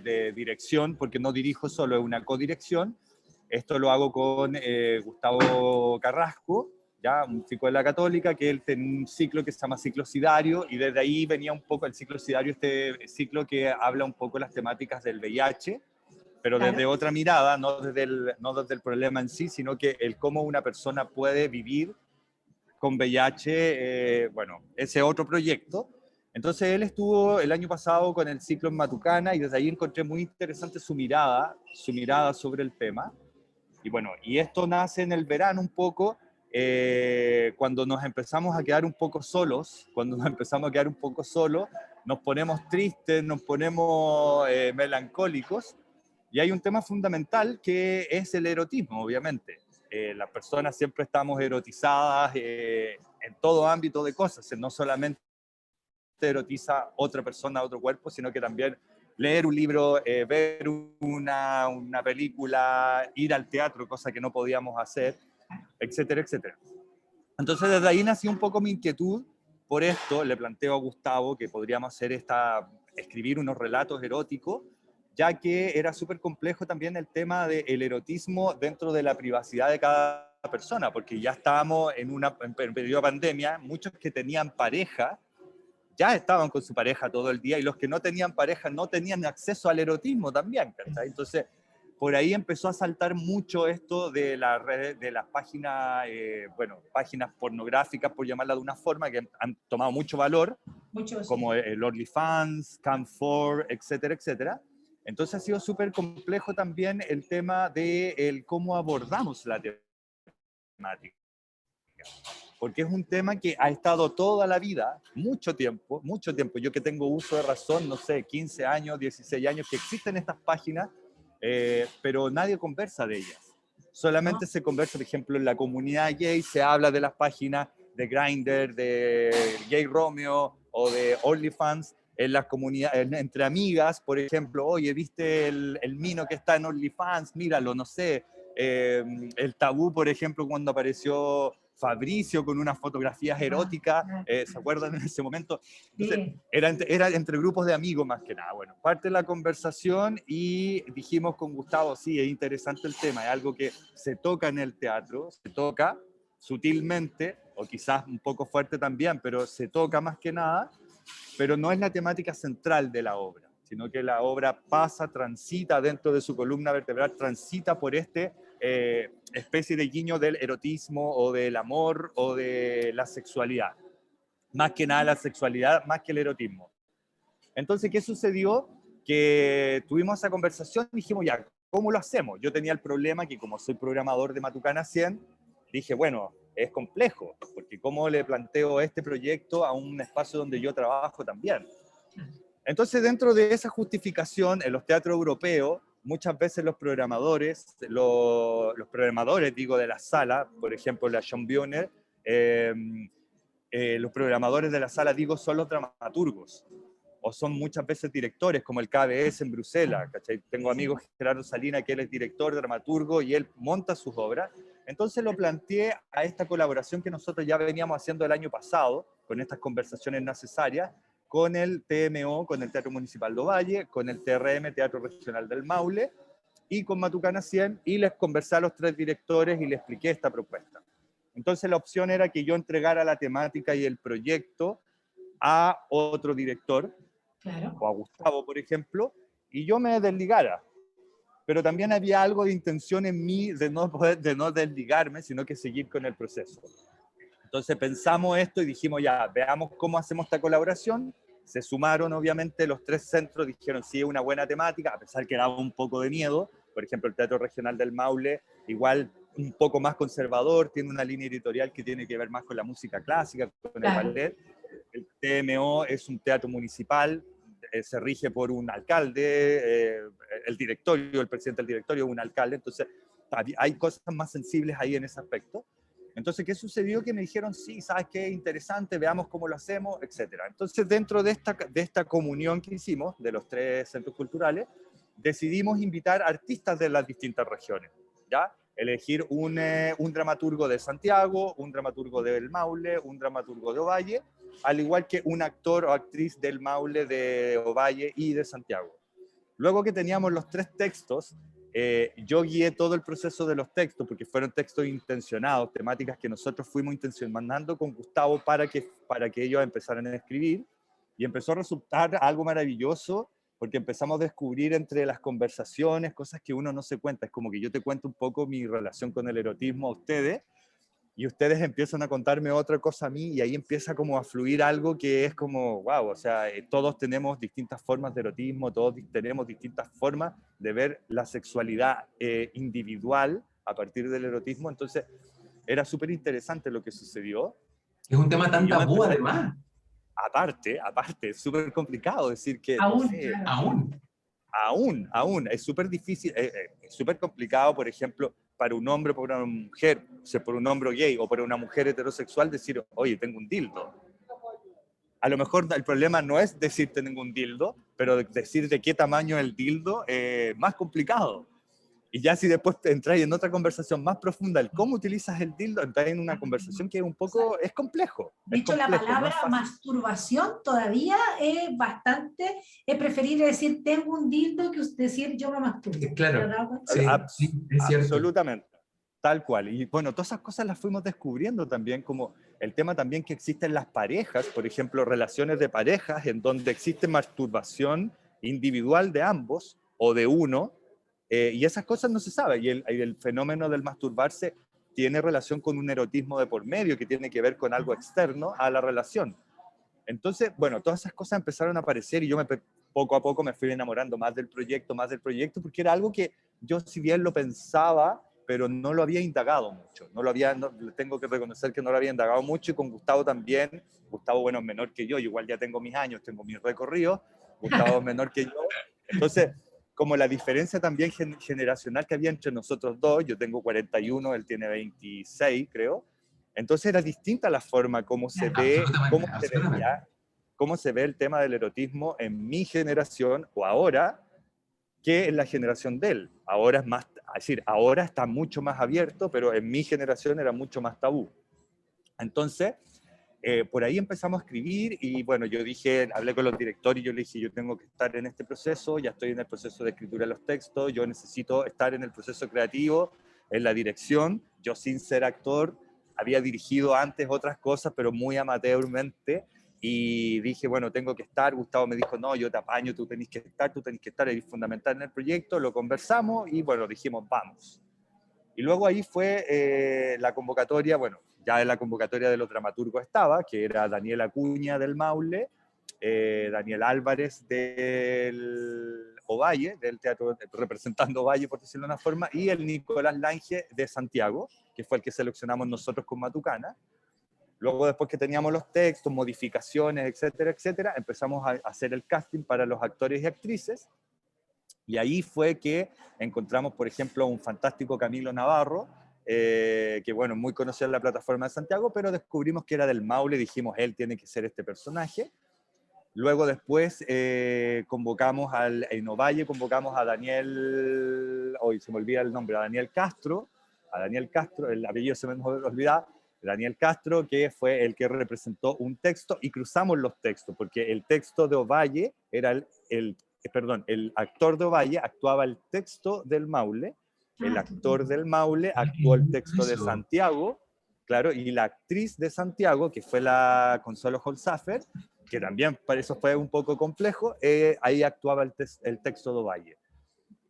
de dirección, porque no dirijo solo, es una codirección. Esto lo hago con Gustavo Carrasco, ya un chico de la Católica, que él tiene un ciclo que se llama Ciclo Sidario, y desde ahí venía un poco el Ciclo Sidario, este ciclo que habla un poco de las temáticas del VIH, pero Claro. desde otra mirada, no desde el problema en sí, sino que el cómo una persona puede vivir con VIH, bueno, ese otro proyecto. Entonces él estuvo el año pasado con el ciclo en Matucana y desde ahí encontré muy interesante su mirada sobre el tema. Y bueno, y esto nace en el verano un poco, cuando nos empezamos a quedar un poco solos, nos ponemos tristes, nos ponemos melancólicos, y hay un tema fundamental que es el erotismo, obviamente. Las personas siempre estamos erotizadas en todo ámbito de cosas, no solamente erotiza otra persona, otro cuerpo, sino que también leer un libro, ver una película, ir al teatro, cosa que no podíamos hacer, etcétera, etcétera. Entonces desde ahí nació un poco mi inquietud por esto. Le planteo a Gustavo que podríamos escribir unos relatos eróticos, ya que era súper complejo también el tema del erotismo dentro de la privacidad de cada persona, porque ya estábamos en periodo de pandemia, muchos que tenían pareja ya estaban con su pareja todo el día, y los que no tenían pareja no tenían acceso al erotismo también, ¿cachai? Entonces, por ahí empezó a saltar mucho esto de las redes, de las páginas, páginas pornográficas, por llamarla de una forma, que han tomado mucho valor, como el OnlyFans, Cam4, etcétera, etcétera. Entonces ha sido súper complejo también el tema de cómo abordamos la temática, porque es un tema que ha estado toda la vida, mucho tiempo, yo que tengo uso de razón, no sé, 15 años, 16 años, que existen estas páginas, pero nadie conversa de ellas. Solamente se conversa, por ejemplo, en la comunidad gay, se habla de las páginas de Grindr, de Gay Romeo o de OnlyFans, en las comunidades, entre amigas, por ejemplo, oye, ¿viste el mino que está en OnlyFans? Míralo, no sé. El tabú, por ejemplo, cuando apareció Fabricio con unas fotografías eróticas, ¿se acuerdan en ese momento? Entonces, era entre grupos de amigos más que nada. Bueno, parte de la conversación y dijimos con Gustavo, sí, es interesante el tema, es algo que se toca en el teatro, se toca sutilmente, o quizás un poco fuerte también, pero se toca más que nada, pero no es la temática central de la obra, sino que la obra transita dentro de su columna vertebral, transita por especie de guiño del erotismo o del amor o de la sexualidad. Más que nada la sexualidad, más que el erotismo. Entonces, ¿qué sucedió? Que tuvimos esa conversación y dijimos, ya, ¿cómo lo hacemos? Yo tenía el problema que como soy programador de Matucana 100, dije, bueno, es complejo, porque ¿cómo le planteo este proyecto a un espacio donde yo trabajo también? Entonces, dentro de esa justificación, en los teatros europeos, muchas veces los programadores, digo, de la sala, por ejemplo, la Sean Bioner, los programadores de la sala, digo, son los dramaturgos, o son muchas veces directores, como el KBS en Bruselas, ¿cachai? Tengo amigos, Gerardo Salina, que él es director, dramaturgo, y él monta sus obras. Entonces lo planteé a esta colaboración que nosotros ya veníamos haciendo el año pasado, con estas conversaciones necesarias, con el TMO, con el Teatro Municipal de Ovalle, con el TRM, Teatro Regional del Maule, y con Matucana 100, y les conversé a los tres directores y les expliqué esta propuesta. Entonces la opción era que yo entregara la temática y el proyecto a otro director, claro, o a Gustavo, por ejemplo, y yo me desligara. Pero también había algo de intención en mí de no desligarme, sino que seguir con el proceso. Entonces pensamos esto y dijimos, ya, veamos cómo hacemos esta colaboración. Se sumaron, obviamente, los tres centros, dijeron, sí, es una buena temática, a pesar que daba un poco de miedo. Por ejemplo, el Teatro Regional del Maule, igual un poco más conservador, tiene una línea editorial que tiene que ver más con la música clásica, con el ballet. El TMO es un teatro municipal, se rige por un alcalde, el directorio, el presidente del directorio es un alcalde, entonces hay cosas más sensibles ahí en ese aspecto. Entonces, ¿qué sucedió? Que me dijeron, sí, ¿sabes qué? Interesante, veamos cómo lo hacemos, etc. Entonces, dentro de esta comunión que hicimos, de los tres centros culturales, decidimos invitar artistas de las distintas regiones, ¿ya? Elegir un dramaturgo de Santiago, un dramaturgo del Maule, un dramaturgo de Ovalle, al igual que un actor o actriz del Maule, de Ovalle y de Santiago. Luego que teníamos los 3 textos, yo guié todo el proceso de los textos, porque fueron textos intencionados, temáticas que nosotros fuimos intencionando con Gustavo para que ellos empezaran a escribir, y empezó a resultar algo maravilloso, porque empezamos a descubrir entre las conversaciones cosas que uno no se cuenta. Es como que yo te cuento un poco mi relación con el erotismo a ustedes, y ustedes empiezan a contarme otra cosa a mí, y ahí empieza como a fluir algo que es como, wow, o sea, todos tenemos distintas formas de erotismo, todos tenemos distintas formas de ver la sexualidad individual a partir del erotismo. Entonces era súper interesante lo que sucedió, Es un tema tan y yo me tabú, empecé, además. aparte, es súper complicado decir que, no Aún, sé, claro. Aún. aún, es súper difícil, es súper complicado, por ejemplo, para un hombre o para una mujer, o sea, por un hombre gay o para una mujer heterosexual, decir, oye, tengo un dildo. A lo mejor el problema no es decir tengo un dildo, pero decir de qué tamaño es el dildo es más complicado. Y ya si después te entras en otra conversación más profunda, el cómo utilizas el dildo, entras en una conversación que es un poco, es complejo. De hecho, la no palabra es fácil. masturbación todavía es bastante, es preferible decir tengo un dildo que decir yo me masturbo. Claro, ¿Te has dado cuenta? sí, sí, es cierto. Absolutamente, tal cual. Y bueno, todas esas cosas las fuimos descubriendo también, como el tema también que existen las parejas, por ejemplo, relaciones de parejas en donde existe masturbación individual de ambos o de uno, y esas cosas no se sabe. Y el fenómeno del masturbarse tiene relación con un erotismo de por medio que tiene que ver con algo externo a la relación. Entonces, bueno, todas esas cosas empezaron a aparecer, y yo poco a poco me fui enamorando más del proyecto, porque era algo que yo, si bien lo pensaba, pero no lo había indagado mucho. Tengo que reconocer que no lo había indagado mucho, y con Gustavo también. Gustavo, bueno, es menor que yo igual ya tengo mis años, tengo mis recorridos. Gustavo es menor que yo. Entonces, como la diferencia también generacional que había entre nosotros dos, yo tengo 41, él tiene 26, creo. Entonces era distinta la forma como se ve, Absolutamente, cómo se absolutamente. veía, cómo se ve el tema del erotismo en mi generación o ahora, que en la generación de él. Ahora es más, es decir, ahora está mucho más abierto, pero en mi generación era mucho más tabú. Entonces, por ahí empezamos a escribir, y bueno, yo dije, hablé con los directores y yo le dije, yo tengo que estar en este proceso, ya estoy en el proceso de escritura de los textos, yo necesito estar en el proceso creativo, en la dirección. Yo, sin ser actor, había dirigido antes otras cosas, pero muy amateurmente, y dije, bueno, tengo que estar. Gustavo me dijo, no, yo te apaño, tú tenés que estar, es fundamental en el proyecto. Lo conversamos y bueno, dijimos, vamos. Y luego ahí fue la convocatoria, bueno, ya en la convocatoria de los dramaturgos estaba, que era Daniel Acuña del Maule, Daniel Álvarez del Ovalle, del teatro representando Ovalle, por decirlo de una forma, y el Nicolás Lange de Santiago, que fue el que seleccionamos nosotros con Matucana. Luego, después que teníamos los textos, modificaciones, etcétera, etcétera, empezamos a hacer el casting para los actores y actrices. Y ahí fue que encontramos, por ejemplo, un fantástico Camilo Navarro, que bueno, muy conocido en la plataforma de Santiago, pero descubrimos que era del Maule, dijimos, él tiene que ser este personaje. Luego después convocamos en Ovalle, convocamos a Daniel, hoy se me olvida el nombre, a Daniel Castro, el apellido se me olvida, Daniel Castro, que fue el que representó un texto, y cruzamos los textos, porque el texto de Ovalle era el actor de Ovalle actuaba el texto del Maule, el actor del Maule actuó el texto de Eso. Santiago, claro, y la actriz de Santiago, que fue la Consuelo Holzapfer, que también para eso fue un poco complejo, ahí actuaba el texto de Ovalle.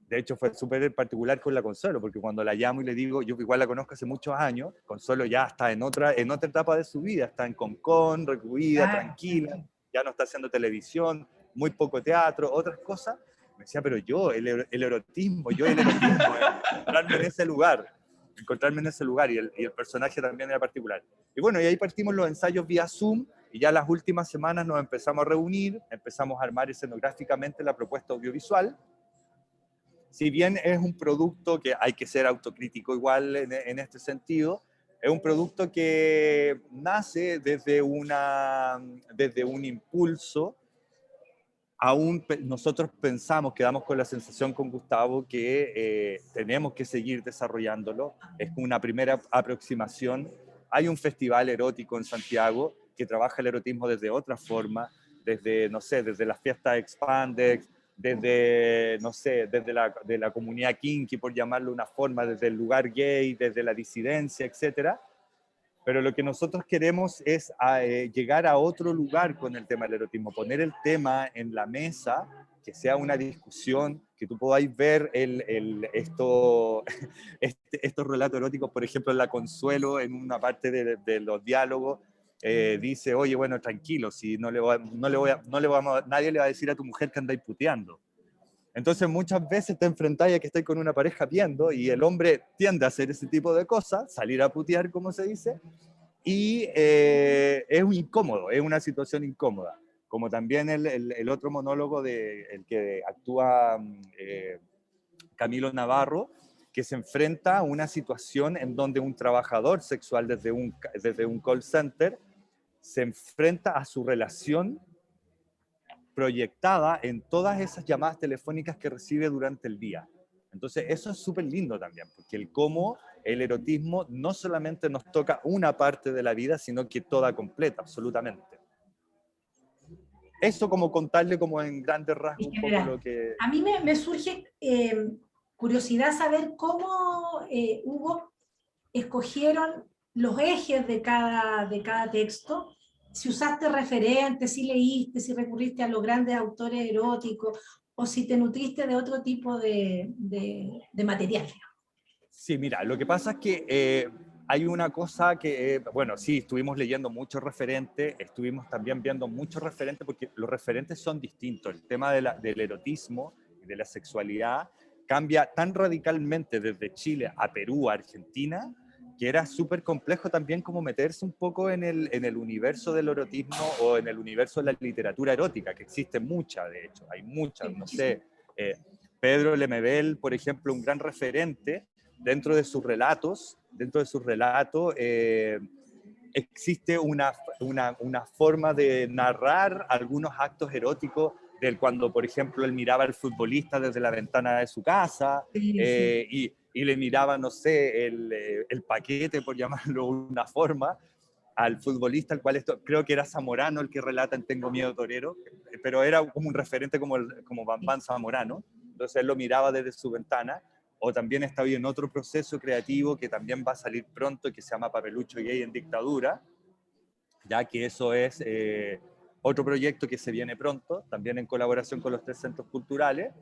De hecho, fue súper particular con la Consuelo, porque cuando la llamo y le digo, yo igual la conozco hace muchos años, Consuelo ya está en otra etapa de su vida, está en Concón, recluida, tranquila, ya no está haciendo televisión, muy poco teatro, otras cosas. Me decía, pero yo, el erotismo, encontrarme en ese lugar, y el personaje también era particular. Y bueno, y ahí partimos los ensayos vía Zoom, y ya las últimas semanas nos empezamos a reunir, empezamos a armar escenográficamente la propuesta audiovisual. Si bien es un producto que hay que ser autocrítico igual en este sentido, es un producto que nace desde un impulso. Aún nosotros pensamos, quedamos con la sensación con Gustavo que tenemos que seguir desarrollándolo. Es una primera aproximación. Hay un festival erótico en Santiago que trabaja el erotismo desde otra forma, desde, no sé, desde las fiestas Expandex, desde, no sé, desde de la comunidad kinky, por llamarlo de una forma, desde el lugar gay, desde la disidencia, etcétera. Pero lo que nosotros queremos es llegar a otro lugar con el tema del erotismo, poner el tema en la mesa, que sea una discusión, que tú podáis ver estos relatos eróticos, por ejemplo, en La Consuelo, en una parte de los diálogos, dice, oye, bueno, tranquilo, si nadie le va a decir a tu mujer que andáis puteando. Entonces muchas veces te enfrentáis a que estáis con una pareja viendo y el hombre tiende a hacer ese tipo de cosas, salir a putear, como se dice, y es un incómodo, es una situación incómoda. Como también el otro monólogo el que actúa Camilo Navarro, que se enfrenta a una situación en donde un trabajador sexual desde un call center se enfrenta a su relación proyectada en todas esas llamadas telefónicas que recibe durante el día. Entonces, eso es súper lindo también, porque el cómo el erotismo no solamente nos toca una parte de la vida, sino que toda completa, absolutamente. Eso como contarle como en grandes rasgos un poco lo que... A mí me surge curiosidad saber cómo, Hugo, escogieron los ejes de cada texto, si usaste referentes, si leíste, si recurriste a los grandes autores eróticos, o si te nutriste de otro tipo de material. Sí, mira, lo que pasa es que hay una cosa que, bueno, sí, estuvimos leyendo muchos referentes, estuvimos también viendo muchos referentes, porque los referentes son distintos. El tema del erotismo y de la sexualidad cambia tan radicalmente desde Chile a Perú, a Argentina, que era súper complejo también como meterse un poco en el universo del erotismo o en el universo de la literatura erótica, que existe mucha, de hecho, hay muchas, no sé. Pedro Lemebel, por ejemplo, un gran referente. Dentro de sus relatos, existe una forma de narrar algunos actos eróticos del cuando, por ejemplo, él miraba al futbolista desde la ventana de su casa Sí, sí. y le miraba, no sé, el paquete, por llamarlo de una forma, al futbolista, al cual creo que era Zamorano el que relata en Tengo Miedo Torero, pero era como un referente como Bambán Zamorano, entonces él lo miraba desde su ventana. O también está en otro proceso creativo que también va a salir pronto, que se llama Papelucho Gay en Dictadura, ya que eso es otro proyecto que se viene pronto, también en colaboración con los 3 centros culturales,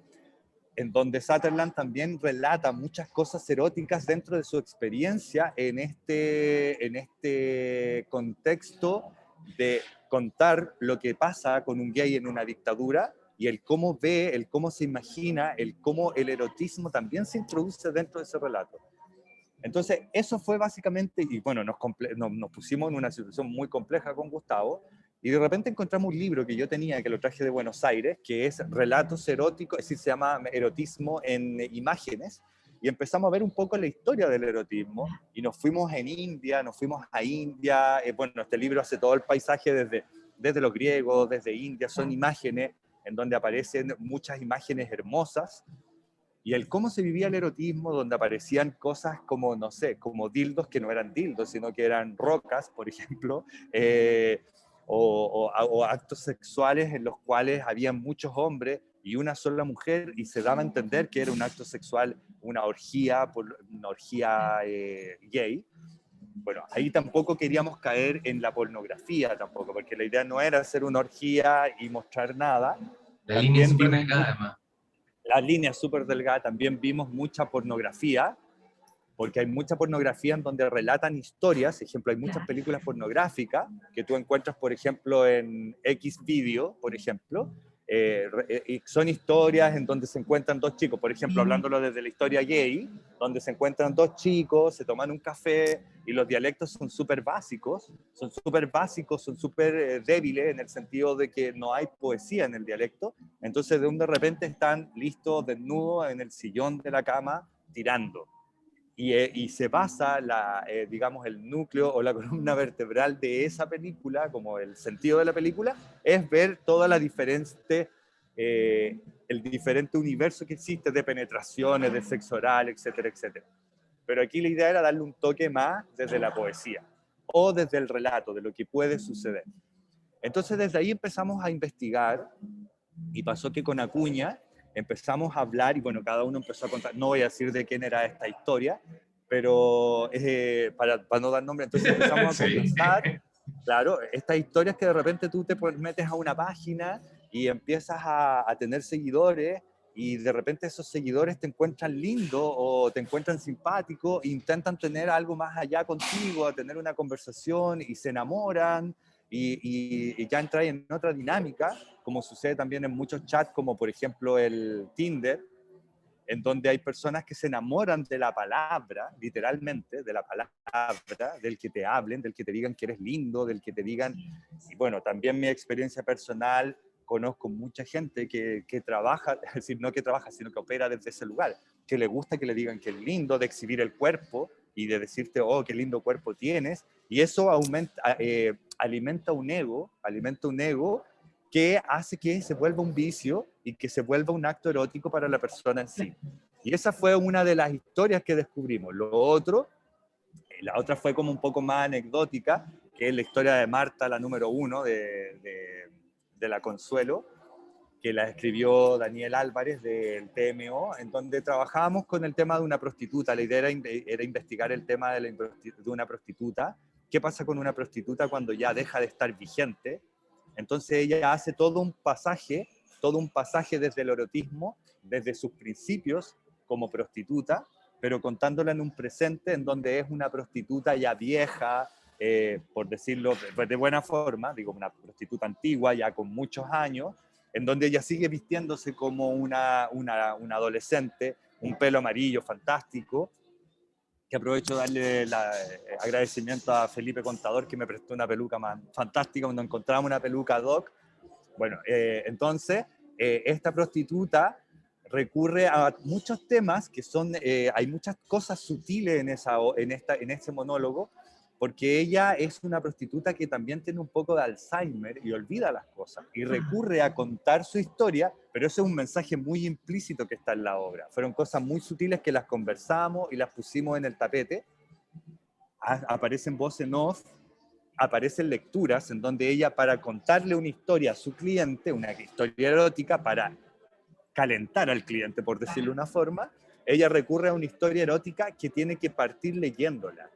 en donde Sutherland también relata muchas cosas eróticas dentro de su experiencia en este contexto de contar lo que pasa con un gay en una dictadura y el cómo ve, el cómo se imagina, el cómo el erotismo también se introduce dentro de ese relato. Entonces, eso fue básicamente, y bueno, nos pusimos en una situación muy compleja con Gustavo, y de repente encontramos un libro que yo tenía, que lo traje de Buenos Aires, que es Relatos Eróticos, es decir, se llama Erotismo en Imágenes, y empezamos a ver un poco la historia del erotismo, y nos fuimos a India, bueno, este libro hace todo el paisaje desde los griegos, desde India, son imágenes en donde aparecen muchas imágenes hermosas, y el cómo se vivía el erotismo, donde aparecían cosas como, no sé, como dildos que no eran dildos, sino que eran rocas, por ejemplo, o actos sexuales en los cuales había muchos hombres y una sola mujer, y se daba a entender que era un acto sexual, una orgía gay. Bueno, ahí tampoco queríamos caer en la pornografía tampoco, porque la idea no era hacer una orgía y mostrar nada. La línea es También súper vimos delgada, además. la línea súper delgada, también vimos mucha pornografía, porque hay mucha pornografía en donde relatan historias. Por ejemplo, hay muchas películas pornográficas que tú encuentras, por ejemplo, en X Video, por ejemplo. Son historias en donde se encuentran dos chicos, por ejemplo, hablándolo desde la historia gay, donde se encuentran dos chicos, se toman un café y los dialectos son súper débiles en el sentido de que no hay poesía en el dialecto. Entonces, de repente están listos, desnudos, en el sillón de la cama, tirando. Y se basa, digamos, el núcleo o la columna vertebral de esa película, como el sentido de la película, es ver toda la el diferente universo que existe de penetraciones, de sexo oral, etcétera, etcétera. Pero aquí la idea era darle un toque más desde la poesía o desde el relato de lo que puede suceder. Entonces desde ahí empezamos a investigar Y pasó que con Acuña empezamos a hablar y bueno, cada uno empezó a contar, no voy a decir de quién era esta historia, pero para no dar nombre, entonces empezamos a Sí. conversar. Claro, estas historias que de repente tú te metes a una página y empiezas a tener seguidores y de repente esos seguidores te encuentran lindo o te encuentran simpático e intentan tener algo más allá contigo, a tener una conversación y se enamoran y ya entran en otra dinámica, como sucede también en muchos chats, como por ejemplo el Tinder, en donde hay personas que se enamoran de la palabra, literalmente, de la palabra, del que te hablen, del que te digan que eres lindo, del que te digan, y bueno, también mi experiencia personal, conozco mucha gente que trabaja, es decir, no que trabaja, sino que opera desde ese lugar, que le gusta que le digan que es lindo, de exhibir el cuerpo y de decirte, oh, qué lindo cuerpo tienes, y eso alimenta un ego que hace que se vuelva un vicio y que se vuelva un acto erótico para la persona en sí. Y esa fue una de las historias que descubrimos. La otra fue como un poco más anecdótica, que es la historia de Marta, la número 1 de la Consuelo, que la escribió Daniel Álvarez del TMO, en donde trabajábamos con el tema de una prostituta. La idea era investigar el tema de una prostituta. ¿Qué pasa con una prostituta cuando ya deja de estar vigente? Entonces ella hace todo un pasaje desde el erotismo, desde sus principios como prostituta, pero contándola en un presente en donde es una prostituta ya vieja, por decirlo de buena forma, digo, una prostituta antigua, ya con muchos años, en donde ella sigue vistiéndose como una adolescente, un pelo amarillo fantástico, que aprovecho de darle el agradecimiento a Felipe Contador, que me prestó una peluca fantástica cuando encontramos una peluca ad hoc. Bueno, entonces, esta prostituta recurre a muchos temas que son, hay muchas cosas sutiles en este monólogo, porque ella es una prostituta que también tiene un poco de Alzheimer y olvida las cosas, y recurre a contar su historia, pero ese es un mensaje muy implícito que está en la obra. Fueron cosas muy sutiles que las conversamos y las pusimos en el tapete. Aparecen voces en off, aparecen lecturas en donde ella, para contarle una historia a su cliente, una historia erótica, para calentar al cliente, por decirlo de una forma, ella recurre a una historia erótica que tiene que partir leyéndola.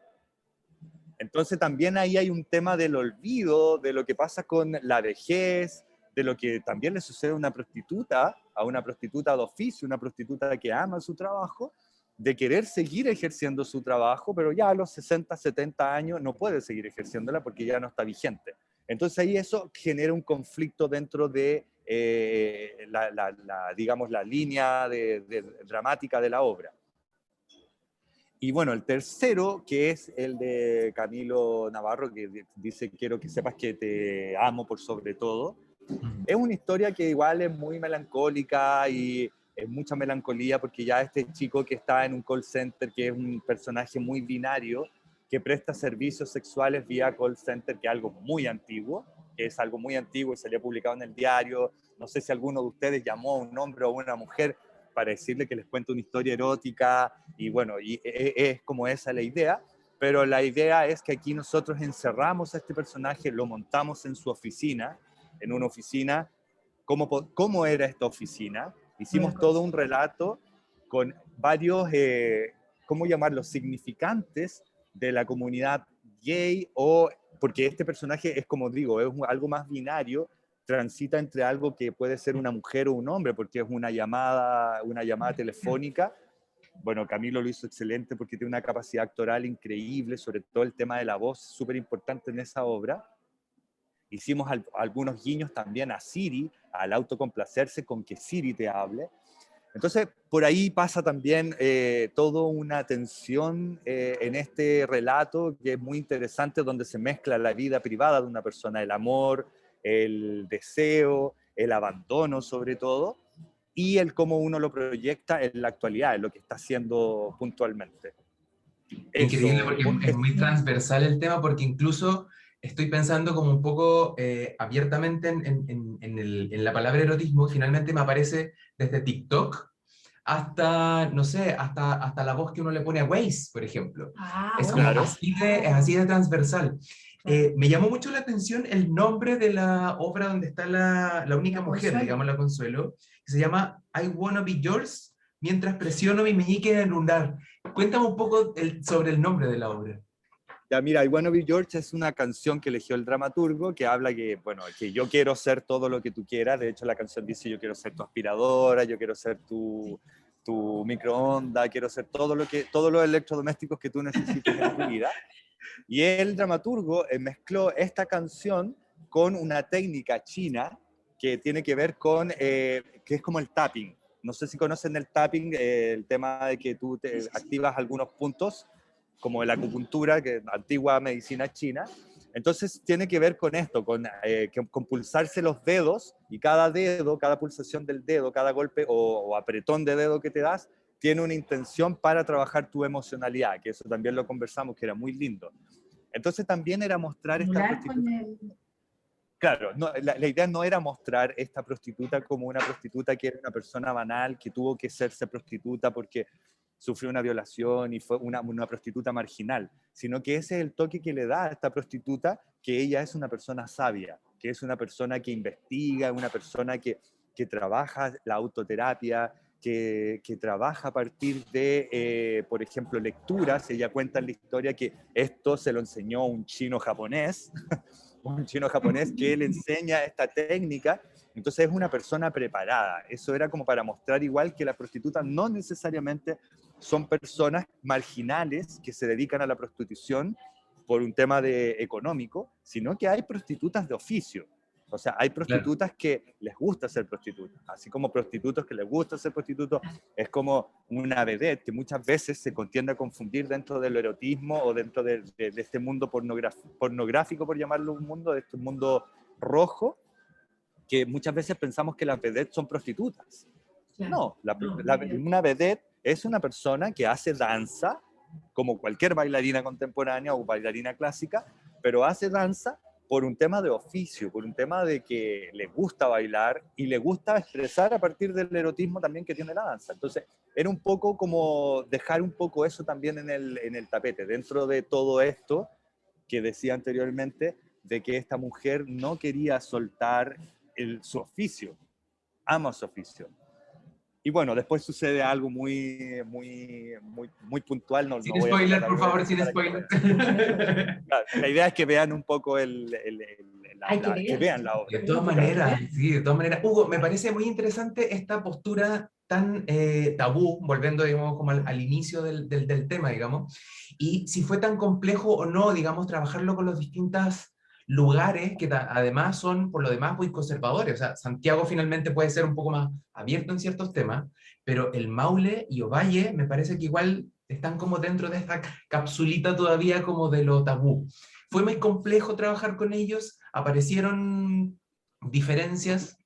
Entonces también ahí hay un tema del olvido, de lo que pasa con la vejez, de lo que también le sucede a una prostituta de oficio, una prostituta que ama su trabajo, de querer seguir ejerciendo su trabajo, pero ya a los 60, 70 años no puede seguir ejerciéndola porque ya no está vigente. Entonces ahí eso genera un conflicto dentro de digamos, la línea dramática de la obra. Y bueno, el tercero, que es el de Camilo Navarro, que dice, quiero que sepas que te amo por sobre todo. Es una historia que igual es muy melancólica y es mucha melancolía porque ya este chico que está en un call center, que es un personaje muy binario, que presta servicios sexuales vía call center, que es algo muy antiguo, y se le ha publicado en el diario. No sé si alguno de ustedes llamó a un hombre o a una mujer para decirle que les cuente una historia erótica, y bueno, y es como esa la idea, pero la idea es que aquí nosotros encerramos a este personaje, lo montamos en su oficina, en una oficina, cómo era esta oficina, hicimos todo un relato con varios, ¿cómo llamarlos?, significantes de la comunidad gay, porque este personaje es, como digo, es algo más binario, transita entre algo que puede ser una mujer o un hombre, porque es una llamada telefónica. Bueno, Camilo lo hizo excelente porque tiene una capacidad actoral increíble, sobre todo el tema de la voz, súper importante en esa obra. Hicimos algunos guiños también a Siri, al autocomplacerse con que Siri te hable. Entonces, por ahí pasa también toda una tensión en este relato que es muy interesante, donde se mezcla la vida privada de una persona, el amor, el deseo, el abandono sobre todo, y el cómo uno lo proyecta en la actualidad, en lo que está haciendo puntualmente. Increíble, porque es muy transversal el tema, porque incluso estoy pensando como un poco abiertamente en la palabra erotismo. Finalmente me aparece desde TikTok hasta, no sé, hasta la voz que uno le pone a Waze, por ejemplo. Es como claro. es así de transversal. Me llamó mucho la atención el nombre de la obra donde está la única mujer, Consuelo. digamos, la Consuelo, que se llama I Wanna Be Yours, mientras presiono mi meñique en el lunar. Cuéntame un poco sobre el nombre de la obra. Ya, mira, I Wanna Be George es una canción que eligió el dramaturgo que habla que, bueno, que yo quiero ser todo lo que tú quieras. De hecho, la canción dice: yo quiero ser tu aspiradora, yo quiero ser tu microondas, quiero ser todos los electrodomésticos que tú necesites en tu vida. Y el dramaturgo mezcló esta canción con una técnica china que tiene que ver con, que es como el tapping. No sé si conocen el tapping, el tema de que tú te activas algunos puntos, como la acupuntura, que es antigua medicina china. Entonces tiene que ver con esto, con pulsarse los dedos, y cada dedo, cada pulsación del dedo, cada golpe o apretón de dedo que te das, tiene una intención para trabajar tu emocionalidad, que eso también lo conversamos, que era muy lindo. Entonces también era mostrar esta prostituta. Claro, no, la idea no era mostrar esta prostituta como una prostituta que era una persona banal, que tuvo que serse prostituta porque sufrió una violación y fue una prostituta marginal, sino que ese es el toque que le da a esta prostituta, que ella es una persona sabia, que es una persona que investiga, una persona que trabaja la autoterapia, que trabaja a partir de, por ejemplo, lecturas. Ella cuenta en la historia que esto se lo enseñó un chino japonés, un chino japonés que le enseña esta técnica. Entonces es una persona preparada. Eso era como para mostrar igual que las prostitutas no necesariamente son personas marginales que se dedican a la prostitución por un tema económico, sino que hay prostitutas de oficio. O sea, hay prostitutas que les gusta ser prostitutas, así como prostitutos que les gusta ser prostitutos. Es como una vedette que muchas veces se tiende a confundir dentro del erotismo o dentro de este mundo pornográfico, por llamarlo un mundo, de este mundo rojo, que muchas veces pensamos que las vedettes son prostitutas. No, una vedette es una persona que hace danza, como cualquier bailarina contemporánea o bailarina clásica, pero hace danza por un tema de oficio, por un tema de que le gusta bailar y le gusta expresar a partir del erotismo también que tiene la danza. Entonces, era un poco como dejar un poco eso también en el tapete, dentro de todo esto que decía anteriormente, de que esta mujer no quería soltar su oficio, ama su oficio. Y bueno, después sucede algo muy puntual. No, Sin no voy a spoiler, contar por algo favor, sin spoiler. Claro, la idea es que vean un poco que vean la obra. De todas maneras, sí, de todas maneras. Hugo, me parece muy interesante esta postura tan tabú, volviendo, digamos, como al inicio del tema, digamos, y si fue tan complejo o no, digamos, trabajarlo con los distintos lugares que además son, por lo demás, muy conservadores. O sea, Santiago finalmente puede ser un poco más abierto en ciertos temas, pero el Maule y Ovalle me parece que igual están como dentro de esta capsulita todavía como de lo tabú. ¿Fue muy complejo trabajar con ellos? ¿Aparecieron diferencias?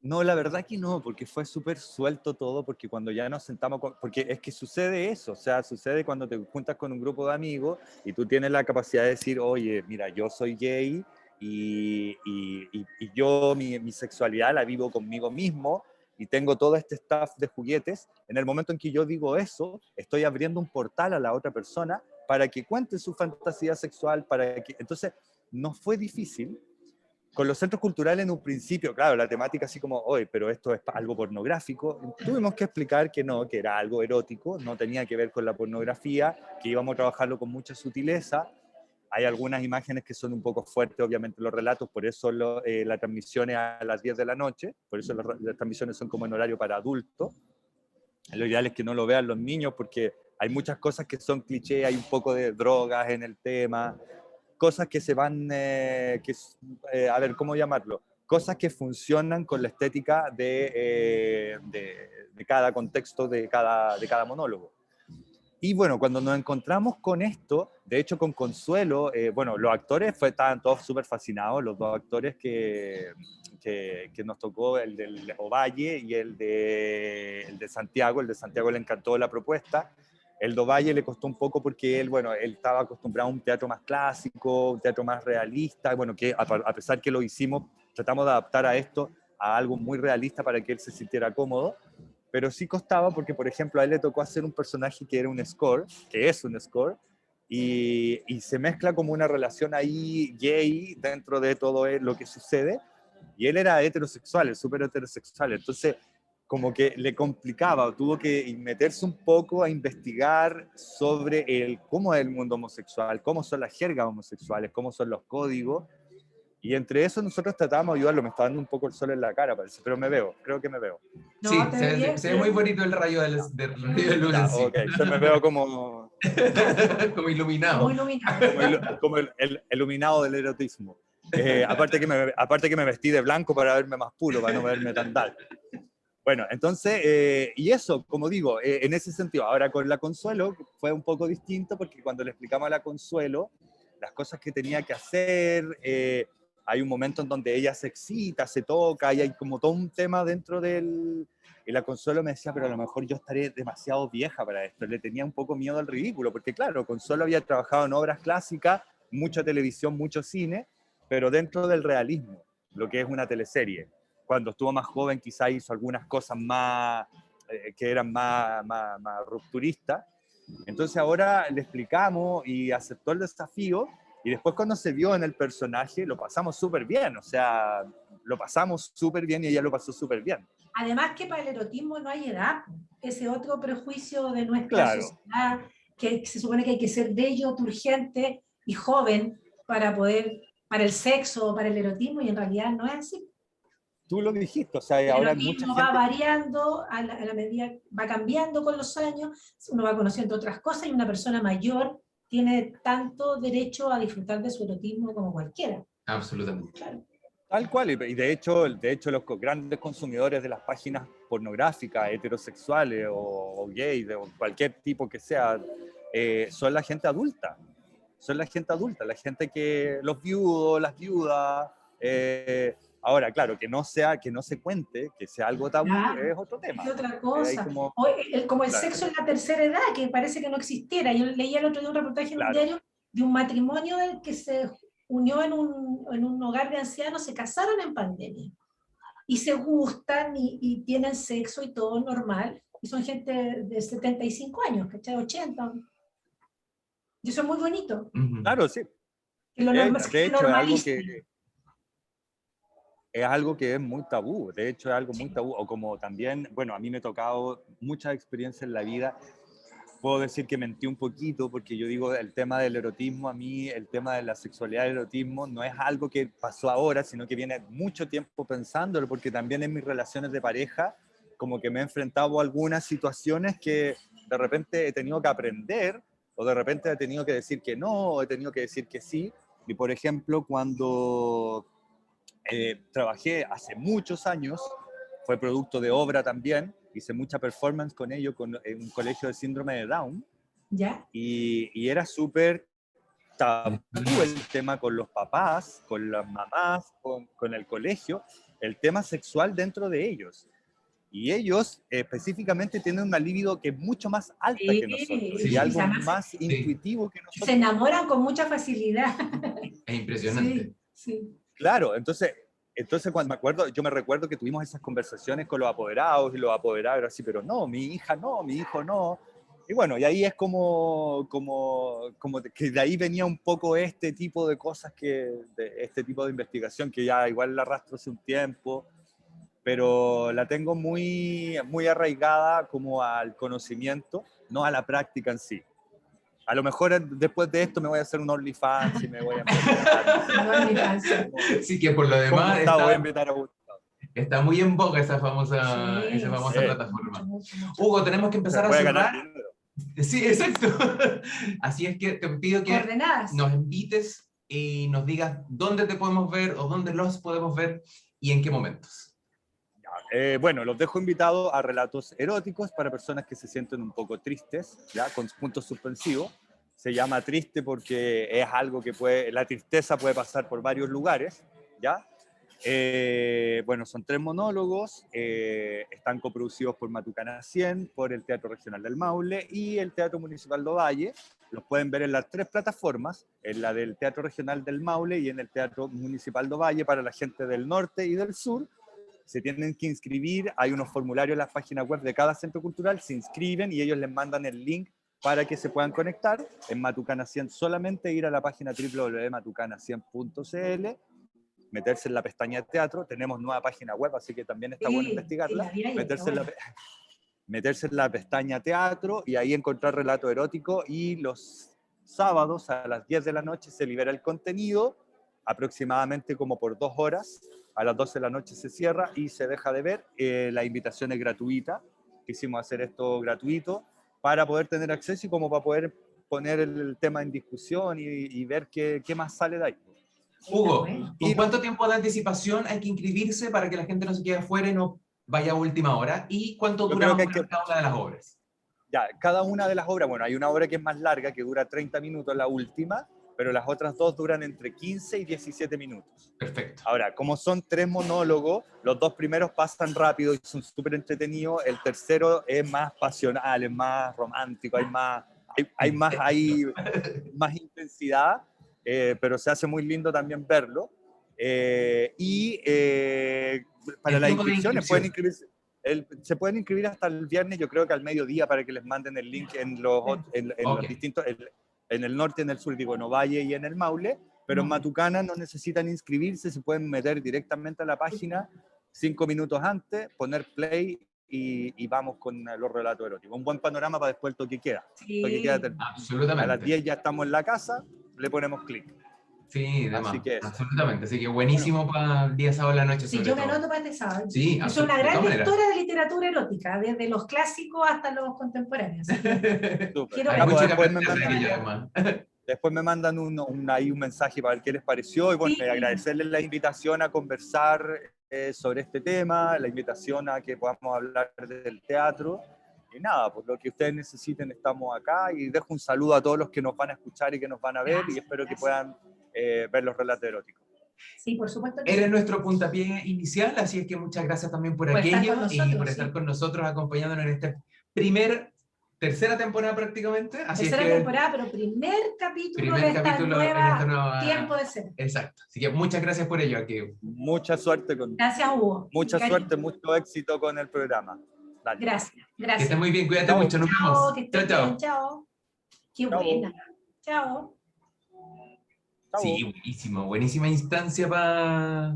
No, la verdad que no, porque fue súper suelto todo, porque cuando ya nos sentamos, porque es que sucede eso, o sea, sucede cuando te juntas con un grupo de amigos y tú tienes la capacidad de decir: oye, mira, yo soy gay y yo mi sexualidad la vivo conmigo mismo y tengo todo este staff de juguetes. En el momento en que yo digo eso, estoy abriendo un portal a la otra persona para que cuente su fantasía sexual, entonces no fue difícil. Con los centros culturales en un principio, claro, la temática así como: oye, pero esto es algo pornográfico. Tuvimos que explicar que no, que era algo erótico, no tenía que ver con la pornografía, que íbamos a trabajarlo con mucha sutileza. Hay algunas imágenes que son un poco fuertes, obviamente, los relatos, por eso la transmisión es a las 10 de la noche, por eso las transmisiones son como en horario para adultos. Lo ideal es que no lo vean los niños porque hay muchas cosas que son cliché, hay un poco de drogas en el tema, cosas que se van, a ver, ¿cómo llamarlo? Cosas que funcionan con la estética de cada contexto, de cada monólogo. Y bueno, cuando nos encontramos con esto, de hecho con Consuelo, bueno, los actores estaban todos súper fascinados, los dos actores que nos tocó, el del Ovalle y el de Santiago. El de Santiago le encantó la propuesta. El de Ovalle le costó un poco porque él estaba acostumbrado a un teatro más clásico, un teatro más realista, bueno, que a pesar que lo hicimos, tratamos de adaptar a esto a algo muy realista para que él se sintiera cómodo. Pero sí costaba porque, por ejemplo, a él le tocó hacer un personaje que era un score, que es un score, y se mezcla como una relación ahí gay dentro de todo lo que sucede, y él era heterosexual, súper heterosexual, entonces como que le complicaba, tuvo que meterse un poco a investigar sobre cómo es el mundo homosexual, cómo son las jergas homosexuales, cómo son los códigos, y entre eso nosotros tratábamos de ayudarlo. Me está dando un poco el sol en la cara, parece, pero me veo, creo que me veo. No, Sí, te ve bien, se ve muy bonito el rayo de luz Ya, encima. ok, yo me veo como, Como iluminado. muy iluminado. como el iluminado del erotismo. Aparte que me vestí de blanco para verme más puro, para no verme tan dark. Bueno, entonces, y eso, como digo, en ese sentido, ahora con la Consuelo fue un poco distinto porque cuando le explicamos a la Consuelo las cosas que tenía que hacer, hay un momento en donde ella se excita, se toca, y hay como todo un tema dentro del... Y la Consuelo me decía, pero a lo mejor yo estaré demasiado vieja para esto. Le tenía un poco miedo al ridículo, porque claro, Consuelo había trabajado en obras clásicas, mucha televisión, mucho cine, pero dentro del realismo, lo que es una teleserie. Cuando estuvo más joven quizá hizo algunas cosas más, que eran más rupturistas. Entonces ahora le explicamos y aceptó el desafío, y después cuando se vio en el personaje lo pasamos súper bien, o sea, lo pasamos súper bien y ella lo pasó súper bien. Además que para el erotismo no hay edad, ese otro prejuicio de nuestra Claro. sociedad, que se supone que hay que ser bello, turgente y joven para el sexo, para el erotismo, y en realidad no es así. Tú lo dijiste, o sea, El ahora mucha erotismo va gente... variando a la medida, va cambiando con los años, uno va conociendo otras cosas y una persona mayor tiene tanto derecho a disfrutar de su erotismo como cualquiera. Absolutamente. Claro. Tal cual, y de hecho los grandes consumidores de las páginas pornográficas, heterosexuales o gays, o cualquier tipo que sea, son la gente adulta. Son la gente adulta, la gente que, los viudos, las viudas. Ahora, claro, que no se cuente, que sea algo tabú, Claro. es otro tema. Es otra cosa. Como, Como el claro, sexo en la tercera edad, que parece que no existiera. Yo leía el otro día un reportaje en un claro. diario de un matrimonio que se unió en un hogar de ancianos, se casaron en pandemia. Y se gustan y tienen sexo y todo normal. Y son gente de 75 años, ¿cachai? 80. Y eso es muy bonito. Claro, sí. Que lo De hecho, normalicen. es algo que es muy tabú, de hecho es algo muy Sí. tabú, o como también, bueno, a mí me ha tocado mucha experiencia en la vida, puedo decir que mentí un poquito, porque yo digo, el tema del erotismo, a mí el tema de la sexualidad del erotismo no es algo que pasó ahora, sino que viene mucho tiempo pensándolo, porque también en mis relaciones de pareja, como que me he enfrentado a algunas situaciones que de repente he tenido que aprender, o de repente he tenido que decir que no, o he tenido que decir que sí, y por ejemplo, cuando trabajé hace muchos años, fue producto de obra también, hice mucha performance con ello en un colegio de síndrome de Down, ¿Ya? y era súper tabú el tema con los papás, con las mamás, con el colegio, el tema sexual dentro de ellos. Y ellos específicamente tienen una libido que es mucho más alta Sí, que nosotros, Sí, y algo además más intuitivo que se nosotros. enamoran con mucha facilidad. es impresionante. Sí, sí. Claro, entonces cuando yo me recuerdo que tuvimos esas conversaciones con los apoderados, y los apoderados eran así, pero no, mi hija no, mi hijo no. Y bueno, y ahí es como que de ahí venía un poco este tipo de cosas, este tipo de investigación que ya igual la arrastro hace un tiempo, pero la tengo muy arraigada como al conocimiento, no a la práctica en sí. A lo mejor después de esto me voy a hacer un OnlyFans y me voy a empezar, no sé. No es mi fans. Sí, que por lo Con demás Gustavo, voy a invitar a Gustavo. está muy en boga esa Sí, famosa sí, plataforma. mucho, mucho. Hugo, tenemos que empezar a Voy a ganar cerrar. dinero. Sí, exacto. Así es que te pido que Coordenadas. nos invites y nos digas dónde te podemos ver o dónde los podemos ver y en qué momentos. Bueno, los dejo invitados a relatos eróticos para personas que se sienten un poco tristes, ¿ya? Con puntos suspensivos. Se llama triste porque es algo que la tristeza puede pasar por varios lugares, ¿ya? Bueno, son 3 monólogos, están coproducidos por Matucana 100, por el Teatro Regional del Maule y el Teatro Municipal de Ovalle. Los pueden ver en las 3 plataformas, en la del Teatro Regional del Maule y en el Teatro Municipal de Ovalle para la gente del norte y del sur. Se tienen que inscribir, hay unos formularios en las páginas web de cada centro cultural, se inscriben y ellos les mandan el link para que se puedan conectar en Matucana 100. Solamente ir a la página www.matucana100.cl, meterse en la pestaña teatro. Tenemos nueva página web, así que también está bueno investigarla. Meterse en la pestaña teatro y ahí encontrar relato erótico, y los sábados a las 10 de la noche se libera el contenido, aproximadamente como por 2 horas. A las 12 de la noche se cierra y se deja de ver. La invitación es gratuita. Quisimos hacer esto gratuito para poder tener acceso y como para poder poner el tema en discusión y ver qué más sale de ahí. Hugo, ¿con cuánto tiempo de anticipación hay que inscribirse para que la gente no se quede afuera y no vaya a última hora? ¿Y cuánto dura cada una de las obras? Ya, cada una de las obras, bueno, hay una obra que es más larga, que dura 30 minutos, la última, pero las otras 2 duran entre 15 y 17 minutos. Perfecto. Ahora, como son 3 monólogos, los 2 primeros pasan rápido y son súper entretenidos. El tercero es más pasional, es más romántico, hay más intensidad, pero se hace muy lindo también verlo. Para las inscripciones pueden inscribirse. Se pueden inscribir hasta el viernes, yo creo que al mediodía, para que les manden el link en los distintos, en el norte, en el sur, digo, en Ovalle y en el Maule, pero en Matucana no necesitan inscribirse, se pueden meter directamente a la página 5 minutos antes, poner play y vamos con los relatos eróticos. Un buen panorama para después el toque queda. Sí, absolutamente. A las 10 ya estamos en la casa, le ponemos clic. Sí, demás, absolutamente. Así que buenísimo para el día sábado en la noche. Sí, yo me anoto para este sábado. Sí, es una gran lectora de literatura erótica, desde los clásicos hasta los contemporáneos. Después me mandan un mensaje para ver qué les pareció y bueno, agradecerles la invitación a conversar sobre este tema, la invitación a que podamos hablar del teatro. Y nada, por lo que ustedes necesiten estamos acá, y dejo un saludo a todos los que nos van a escuchar y que nos van a ver, y espero que puedan ver los relatos eróticos. Sí, por supuesto que Eres nuestro puntapié inicial, así es que muchas gracias también por aquello y por estar con nosotros, acompañándonos en esta tercera temporada prácticamente. Tercera temporada, pero primer capítulo de esta nueva Tiempo de Ser. Exacto. Así que muchas gracias por ello. Mucha suerte Gracias, Hugo. Mucha suerte, mucho éxito con el programa. Dale. Gracias. Que estés muy bien, cuídate mucho, nos vemos. Chao. Chao. Qué buena. Chao. Sí, buenísimo, buenísima instancia para